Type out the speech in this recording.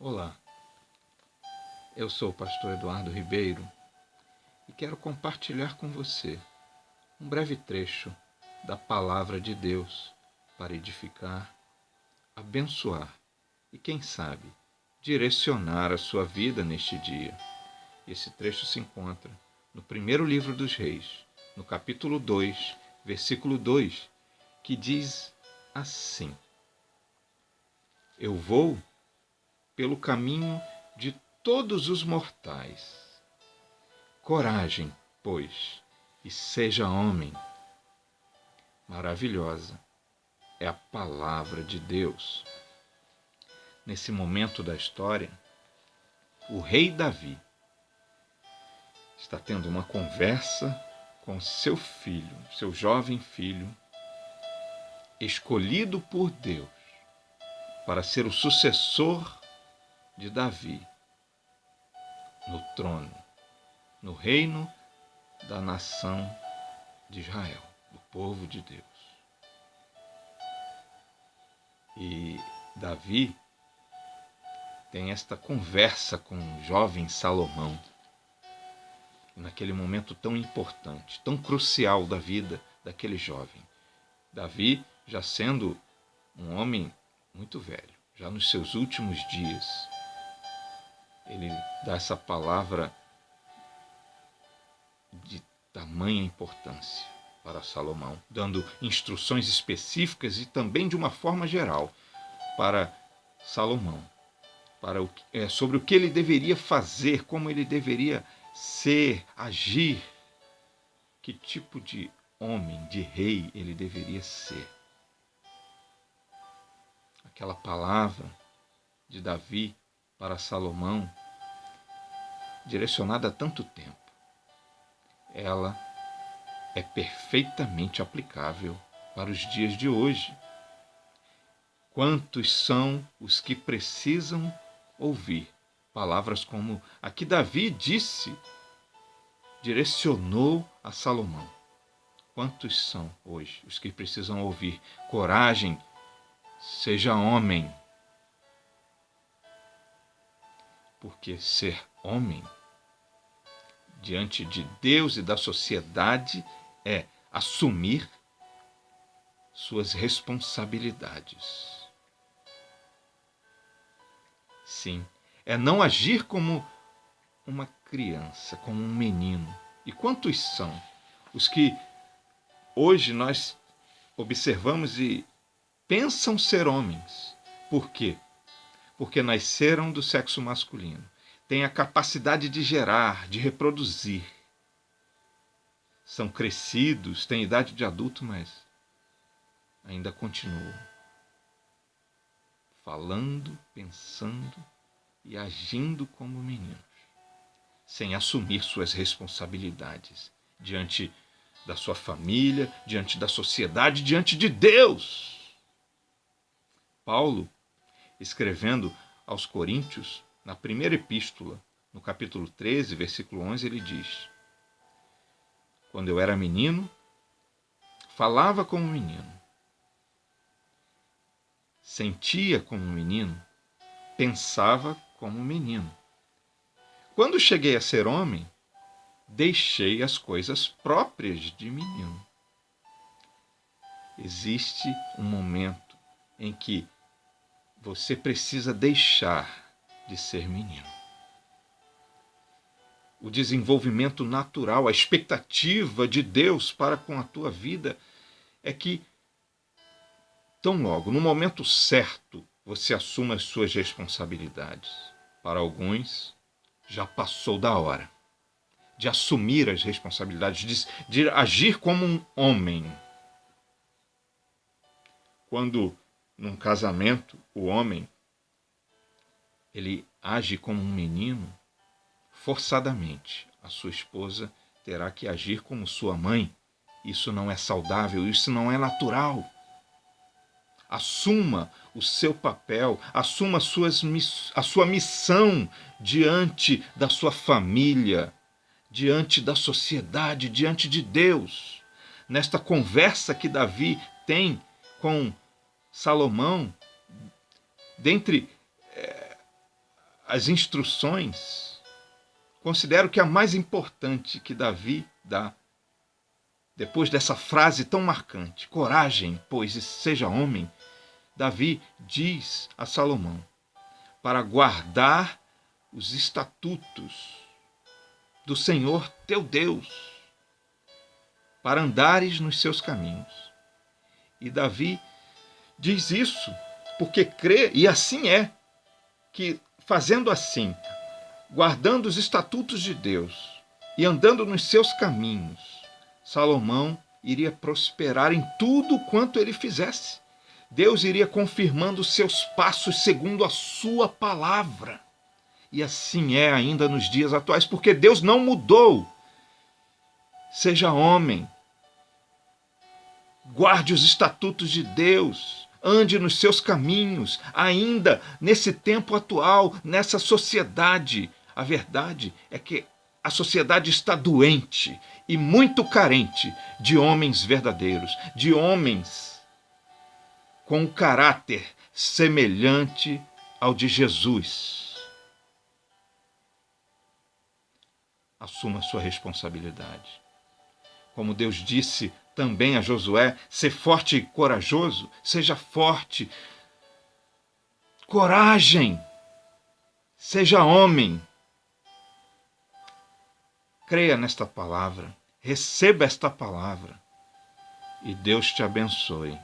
Olá, eu sou o pastor Eduardo Ribeiro e quero compartilhar com você um breve trecho da Palavra de Deus para edificar, abençoar e, quem sabe, direcionar a sua vida neste dia. Esse trecho se encontra no primeiro livro dos Reis, no capítulo 2, versículo 2, que diz assim: Eu vou pelo caminho de todos os mortais. Coragem, pois, e seja homem. Maravilhosa é a palavra de Deus. Nesse momento da história, o rei Davi está tendo uma conversa com seu filho, seu jovem filho, escolhido por Deus para ser o sucessor de Davi no trono, no reino da nação de Israel, do povo de Deus. E Davi tem esta conversa com o jovem Salomão, naquele momento tão importante, tão crucial da vida daquele jovem. Davi já sendo um homem muito velho, já nos seus últimos dias, ele dá essa palavra de tamanha importância para Salomão, dando instruções específicas e também de uma forma geral para Salomão, sobre o que ele deveria fazer, como ele deveria ser, agir, que tipo de homem, de rei ele deveria ser. Aquela palavra de Davi para Salomão, direcionada há tanto tempo, ela é perfeitamente aplicável para os dias de hoje. Quantos são os que precisam ouvir palavras como a que Davi disse, direcionou a Salomão? Quantos são hoje os que precisam ouvir coragem, seja homem? Porque ser homem diante de Deus e da sociedade é assumir suas responsabilidades. Sim, é não agir como uma criança, como um menino. E quantos são os que hoje nós observamos e pensam ser homens? Por quê? Porque nasceram do sexo masculino. Têm a capacidade de gerar, de reproduzir. São crescidos, têm idade de adulto, mas ainda continuam falando, pensando e agindo como meninos, sem assumir suas responsabilidades diante da sua família, diante da sociedade, diante de Deus. Paulo, escrevendo aos Coríntios, na primeira epístola, no capítulo 13, versículo 11, ele diz: Quando eu era menino, falava como menino, sentia como menino, pensava como menino. Quando cheguei a ser homem, deixei as coisas próprias de menino. Existe um momento em que você precisa deixar de ser menino. O desenvolvimento natural, a expectativa de Deus para com a tua vida é que, tão logo, no momento certo, você assuma as suas responsabilidades. Para alguns, já passou da hora de assumir as responsabilidades, de agir como um homem. Quando, num casamento, o homem ele age como um menino, forçadamente a sua esposa terá que agir como sua mãe. Isso não é saudável, isso não é natural. Assuma o seu papel, assuma a sua missão diante da sua família, diante da sociedade, diante de Deus. Nesta conversa que Davi tem com Salomão, dentre as instruções, considero que a mais importante que Davi dá, depois dessa frase tão marcante, coragem, pois, e seja homem, Davi diz a Salomão para guardar os estatutos do Senhor teu Deus, para andares nos seus caminhos. E Davi diz isso porque crê, e assim é, que fazendo assim, guardando os estatutos de Deus e andando nos seus caminhos, Salomão iria prosperar em tudo quanto ele fizesse. Deus iria confirmando os seus passos segundo a sua palavra. E assim é ainda nos dias atuais, porque Deus não mudou. Seja homem, guarde os estatutos de Deus, ande nos seus caminhos, ainda nesse tempo atual, nessa sociedade. A verdade é que a sociedade está doente e muito carente de homens verdadeiros, de homens com um caráter semelhante ao de Jesus. Assuma a sua responsabilidade. Como Deus disse também a Josué, ser forte e corajoso, seja forte. Coragem, seja homem. Creia nesta palavra, receba esta palavra e Deus te abençoe.